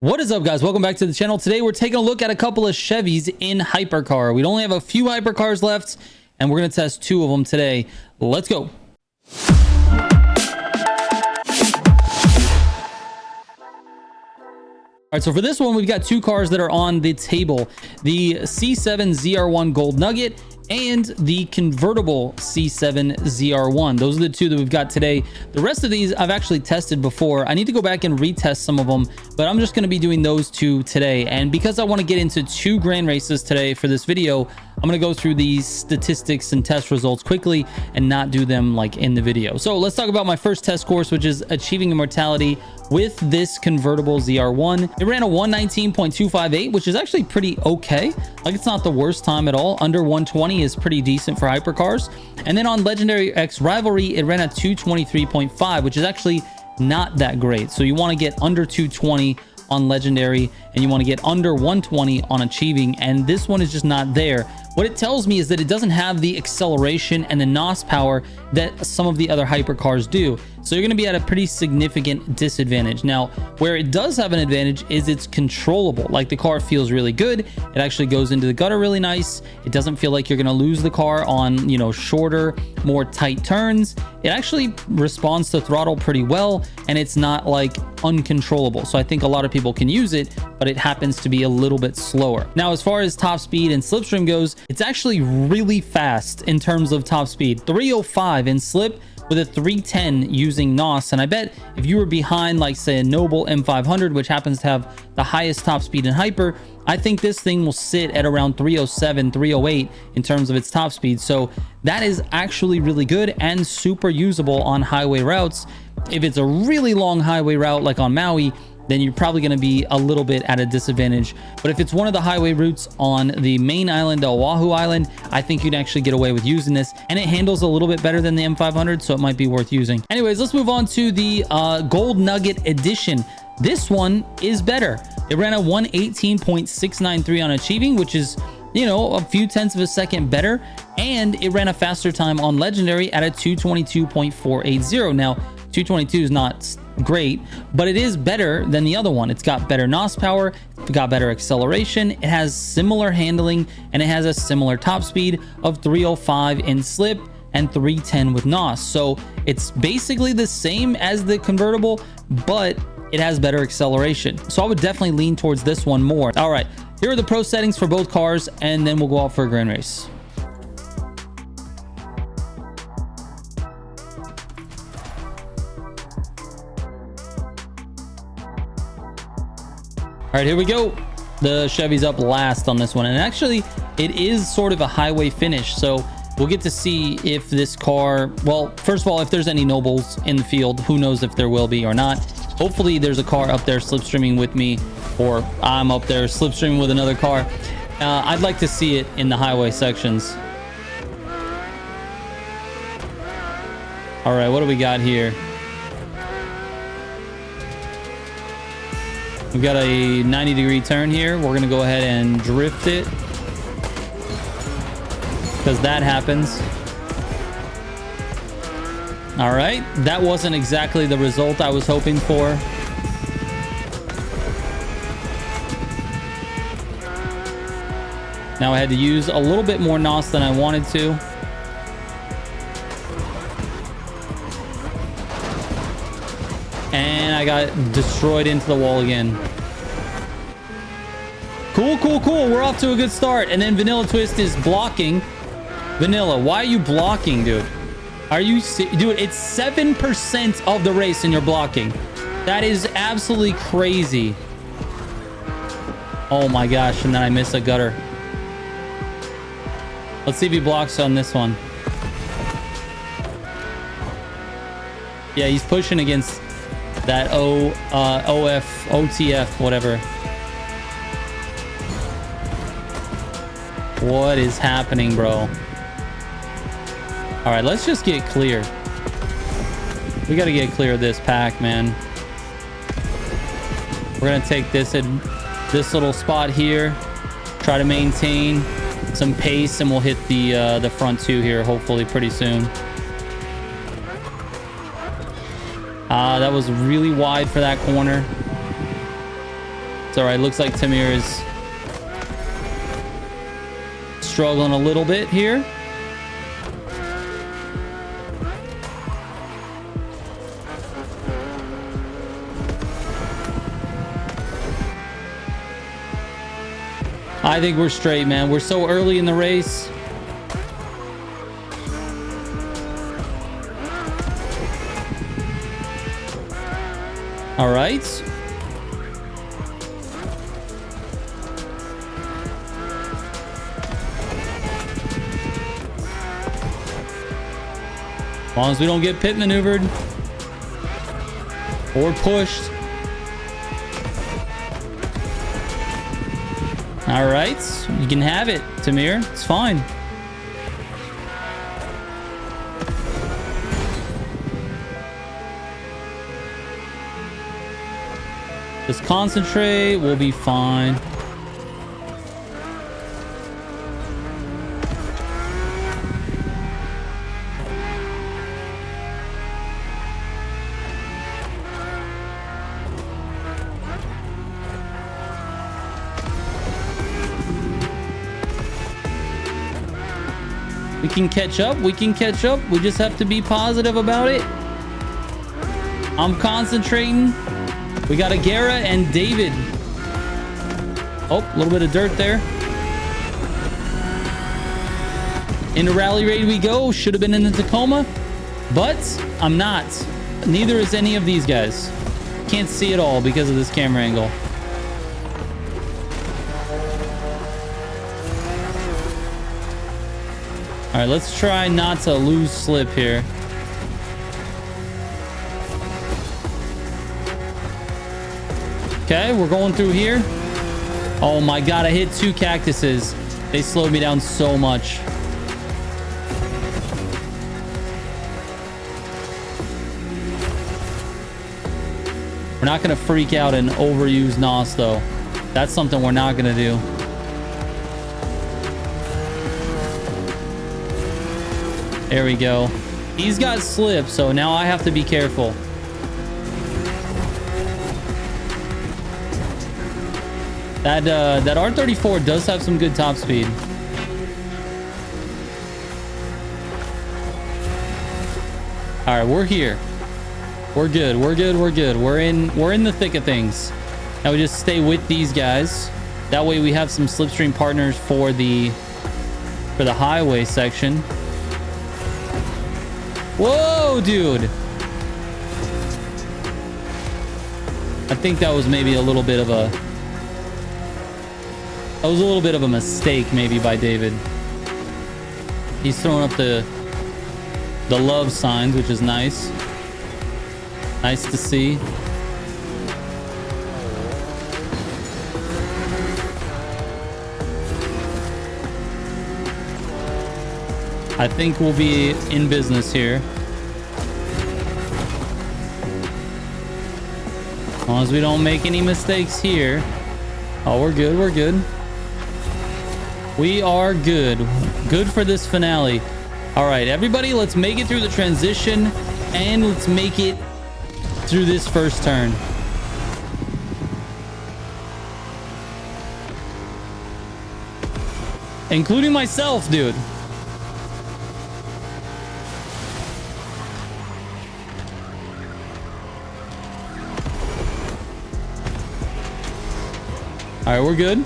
What is up, guys? Welcome back to the channel. Today we're taking a look at a couple of Chevys in hypercar. We only have a few hypercars left and we're going to test two of them today. Let's go. All right, so for this one, we've got two cars that are on the table: the C7 ZR1 Gold Nugget and the convertible C7 ZR1. Those are the two that we've got today. The rest of these I've actually tested before. I need to go back and retest some of them, but I'm just going to be doing those two today. And because I want to get into two grand races today for this video, I'm going to go through these statistics and test results quickly and not do them like in the video. So let's talk about my first test course, which is achieving immortality with this convertible ZR1. It ran a 119.258, which is actually pretty okay. Like, it's not the worst time at all. Under 120 is pretty decent for hypercars. And then on Legendary X Rivalry, it ran a 223.5, which is actually not that great. So you want to get under 220 on Legendary and you want to get under 120 on achieving, and this one is just not there. What it tells me is that it doesn't have the acceleration and the NOS power that some of the other hypercars do. So you're going to be at a pretty significant disadvantage. Now, where it does have an advantage is it's controllable. Like, the car feels really good. It actually goes into the gutter really nice. It doesn't feel like you're going to lose the car on, you know, shorter, more tight turns. It actually responds to throttle pretty well, and it's not like uncontrollable. So I think a lot of people can use it, but it happens to be a little bit slower. Now, as far as top speed and slipstream goes, it's actually really fast in terms of top speed. 305 in slip with a 310 using NOS. And I bet if you were behind, like, say, a Noble M500, which happens to have the highest top speed in hyper, I think this thing will sit at around 307, 308 in terms of its top speed. So that is actually really good and super usable on highway routes. If it's a really long highway route like on Maui, then you're probably going to be a little bit at a disadvantage. But if it's one of the highway routes on the main island, Oahu Island, I think you'd actually get away with using this, and it handles a little bit better than the M500, so it might be worth using. Anyways, let's move on to the Gold Nugget Edition. This one is better. It ran a 118.693 on achieving, which is, you know, a few tenths of a second better, and it ran a faster time on Legendary at a 222.480. Now, 222 is not great, but it is better than the other one. It's got better NOS power, it's got better acceleration, it has similar handling, and it has a similar top speed of 305 in slip and 310 with NOS. So it's basically the same as the convertible, but it has better acceleration. So I would definitely lean towards this one more. All right, here are the pro settings for both cars, and then we'll go out for a grand race. All right, here we go. The Chevy's up last on this one, and actually it is sort of a highway finish, so we'll get to see if this car, well, first of all, if there's any Nobles in the field. Who knows if there will be or not. Hopefully there's a car up there slipstreaming with me, or I'm up there slipstreaming with another car. I'd like to see it in the highway sections. All right, what do we got here? We've got a 90-degree turn here. We're going to go ahead and drift it, because that happens. All right. That wasn't exactly the result I was hoping for. Now I had to use a little bit more NOS than I wanted to. And I got destroyed into the wall again. Cool, cool, cool. We're off to a good start. And then Vanilla Twist is blocking. Vanilla, why are you blocking, dude? Are you... Dude, it's 7% of the race and you're blocking. That is absolutely crazy. Oh my gosh. And then I missed a gutter. Let's see if he blocks on this one. Yeah, he's pushing against that OTF, whatever. What is happening, bro? All right, let's just get clear. We got to get clear of this pack, man. We're gonna take this little spot here, try to maintain some pace, and we'll hit the front two here hopefully pretty soon. That was really wide for that corner. All right, looks like Tamir is struggling a little bit here. I think we're straight, man. We're so early in the race. All right. As long as we don't get pit maneuvered or pushed. All right, you can have it, Tamir. It's fine. Just concentrate. We'll be fine. We can catch up. We can catch up. We just have to be positive about it. I'm concentrating. We got a Guerra and David. Oh, a little bit of dirt there. Into rally raid we go. Should have been in the Tacoma, but I'm not. Neither is any of these guys. Can't see it all because of this camera angle. All right, let's try not to lose slip here. Okay, we're going through here. Oh my God, I hit 2 cactuses. They slowed me down so much. We're not going to freak out and overuse NOS though. That's something we're not going to do. There we go. He's got slip, so now I have to be careful. That R34 does have some good top speed. All right, we're here. We're good. We're good. We're good. We're in the thick of things. Now we just stay with these guys. That way we have some slipstream partners for the highway section. Whoa, dude. I think that was maybe a little bit of a... That was a little bit of a mistake maybe by David. He's throwing up the love signs, which is nice. Nice to see. I think we'll be in business here. As long as we don't make any mistakes here. Oh, we're good. We're good. We are good. Good for this finale. All right, everybody, let's make it through the transition and let's make it through this first turn. Including myself, dude. All right, we're good.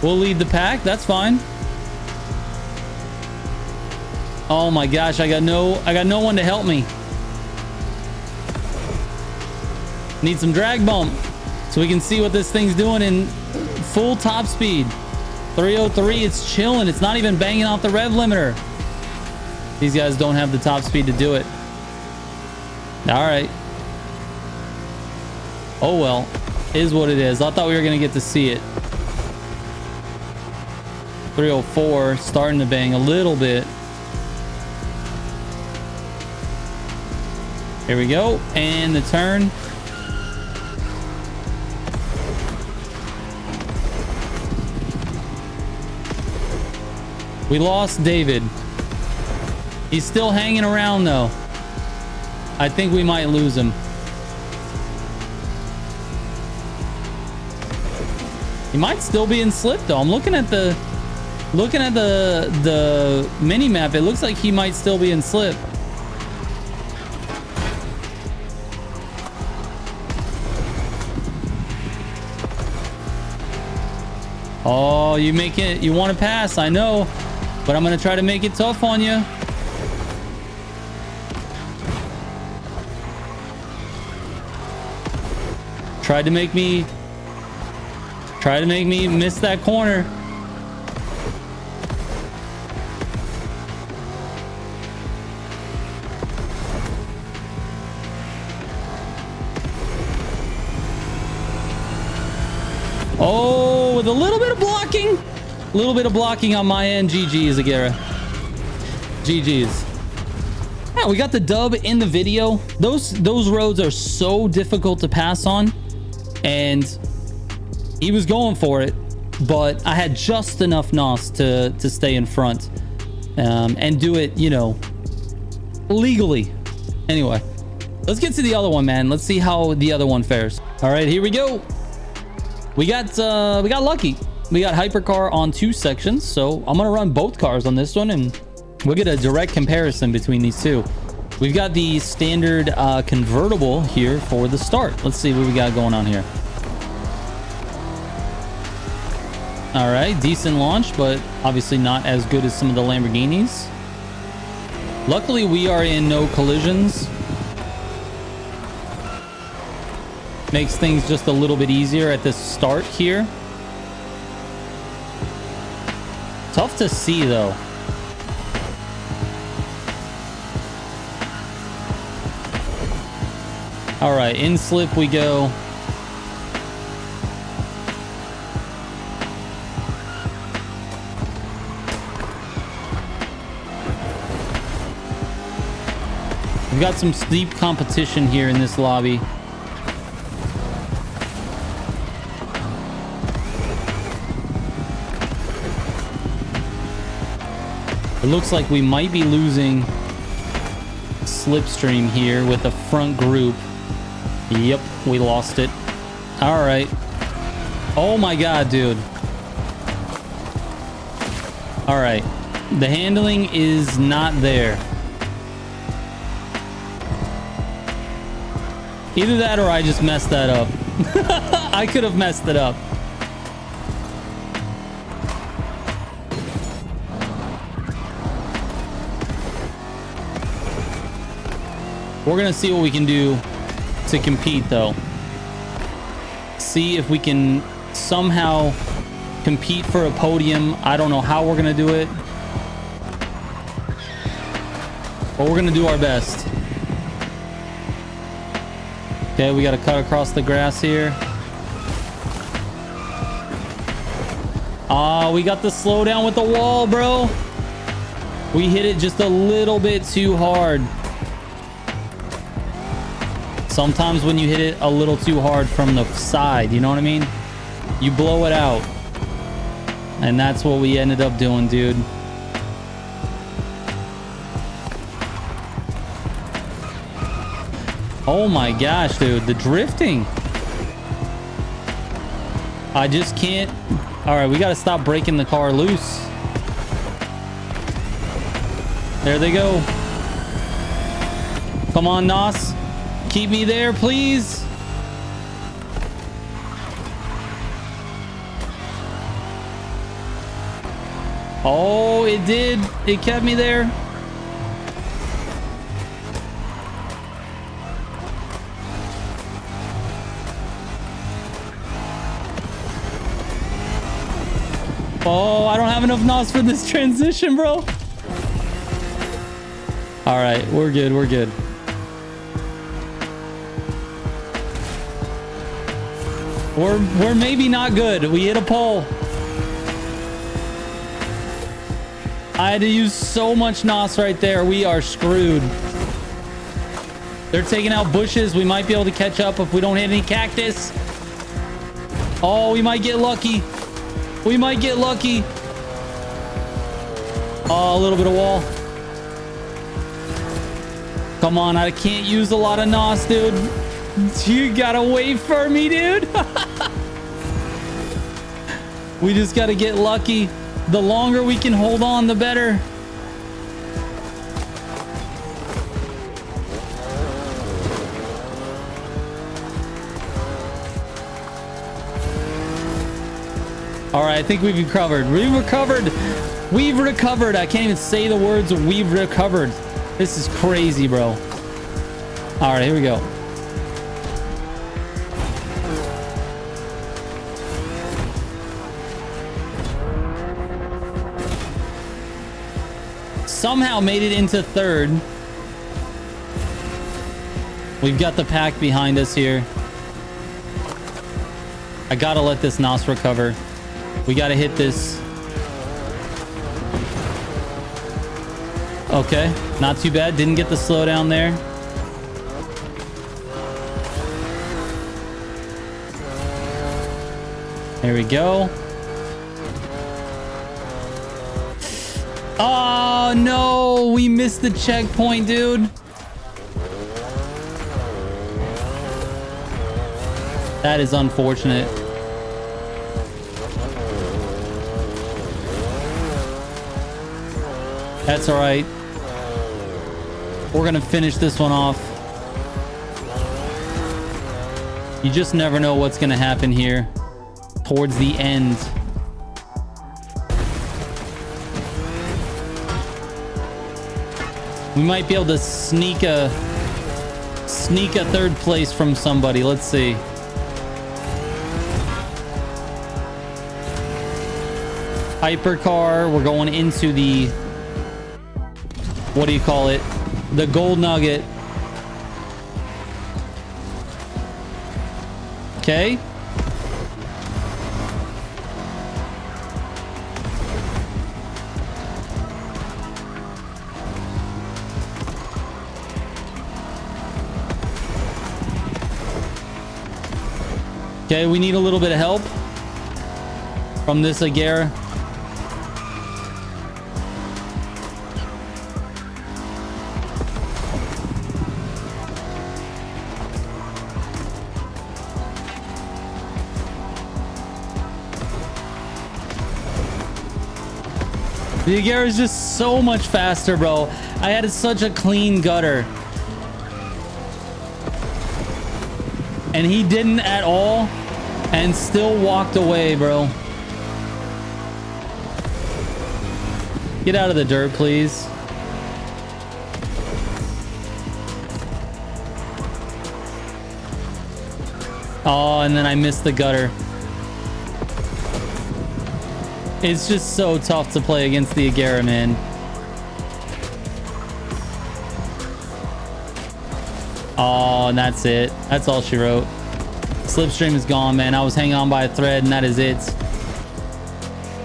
We'll lead the pack. That's fine. Oh my gosh, I got no one to help me. Need some drag bump so we can see what this thing's doing in full top speed. 303, it's chilling. It's not even banging off the rev limiter. These guys don't have the top speed to do it. All right. Oh well, is what it is. I thought we were gonna get to see it. 304 starting to bang a little bit. Here we go, and the turn. We lost David. He's still hanging around though. I think we might lose him. He might still be in slip though. I'm looking at the mini map. It looks like he might still be in slip. Oh, you want to pass, I know, but I'm gonna try to make it tough on you. Tried to make me miss that corner. Oh, with a little bit of blocking on my end. GG's, Agera. GG's. Yeah, we got the dub in the video. Those roads are so difficult to pass on, and he was going for it, but I had just enough NOS to stay in front and do it, you know, legally. Anyway, let's get to the other one, man. Let's see how the other one fares. All right, here we go. We got lucky. We got hypercar on 2 sections, so I'm gonna run both cars on this one, and we'll get a direct comparison between these two. We've got the standard convertible here for the start. Let's see what we got going on here. All right, decent launch, but obviously not as good as some of the Lamborghinis. Luckily, we are in no collisions. Makes things just a little bit easier at the start here. Tough to see, though. All right, in slip we go. We've got some steep competition here in this lobby. It looks like we might be losing slipstream here with the front group. Yep, we lost it. All right. Oh my God, dude. All right. The handling is not there. Either that or I just messed that up. I could have messed it up. We're gonna see what we can do to compete, though. See if we can somehow compete for a podium. I don't know how we're gonna do it, but we're gonna do our best. Okay, we got to cut across the grass here. We got the slowdown with the wall, bro. We hit it just a little bit too hard. Sometimes when you hit it a little too hard from the side, you know what I mean? You blow it out. And that's what we ended up doing, dude. Oh my gosh, dude, the drifting. I just can't. All right, we got to stop breaking the car loose. There they go. Come on, NOS. Keep me there, please. Oh, it did. It kept me there. Oh, I don't have enough NOS for this transition, bro. All right, we're good. We're good. We're maybe not good. We hit a pole. I had to use so much NOS right there. We are screwed. They're taking out bushes. We might be able to catch up if we don't hit any cactus. Oh, we might get lucky. We might get lucky. Oh, a little bit of wall. Come on, I can't use a lot of NOS, dude. You gotta wait for me, dude. We just gotta get lucky. The longer we can hold on, the better. All right, I think we've recovered. We've recovered. We've recovered. I can't even say the words we've recovered. This is crazy, bro. All right, here we go. Somehow made it into third. We've got the pack behind us here. I gotta let this NOS recover. We gotta hit this. Okay, not too bad. Didn't get the slowdown there. There we go. Oh no, we missed the checkpoint, dude. That is unfortunate. That's all right. We're gonna finish this one off. You just never know what's gonna happen here towards the end. We might be able to sneak a third place from somebody. Let's see. Hypercar. We're going into the, what do you call it? The gold nugget. Okay. Okay, we need a little bit of help from this Agera. The Agera is just so much faster, bro. I had such a clean gutter. And he didn't at all and still walked away, bro. Get out of the dirt, please. Oh, and then I missed the gutter. It's just so tough to play against the Agera, man. Oh, and that's it. That's all she wrote. Slipstream is gone, man. I was hanging on by a thread, and that is it.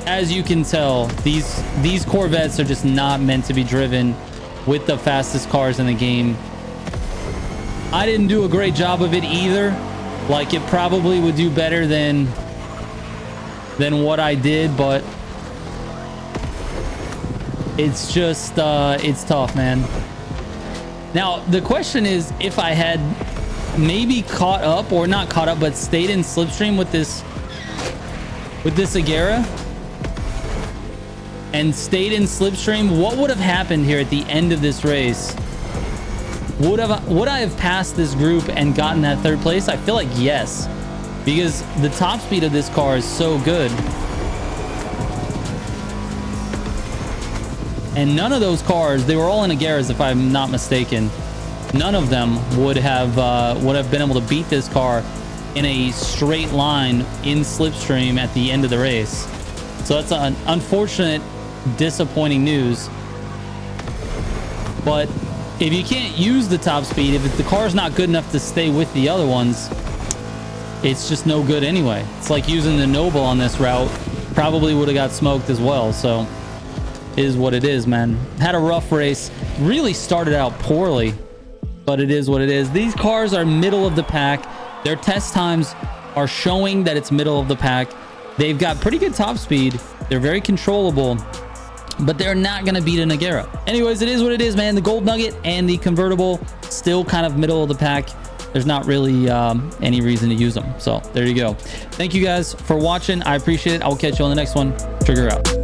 As you can tell, these Corvettes are just not meant to be driven with the fastest cars in the game. I didn't do a great job of it either. Like, it probably would do better than what I did, but it's just it's tough, man. Now the question is, if I had maybe caught up, or not caught up, but stayed in slipstream with this Agera and stayed in slipstream, what would have happened here at the end of this race? Would I have passed this group and gotten that third place? I feel like yes, because the top speed of this car is so good. And none of those cars, they were all in Ageras if I'm not mistaken, none of them would have been able to beat this car in a straight line in slipstream at the end of the race. So that's an unfortunate, disappointing news. But if you can't use the top speed, if the car's not good enough to stay with the other ones, it's just no good anyway. It's like using the Noble on this route. Probably would have got smoked as well. So it is what it is, man. Had a rough race. Really started out poorly, but it is what it is. These cars are middle of the pack. Their test times are showing that it's middle of the pack. They've got pretty good top speed. They're very controllable. but they're not going to beat a Nagera. Anyways, it is what it is, man. The gold nugget and the convertible still kind of middle of the pack. There's not really any reason to use them. So there you go. Thank you guys for watching. I appreciate it. I will catch you on the next one. Trigger out.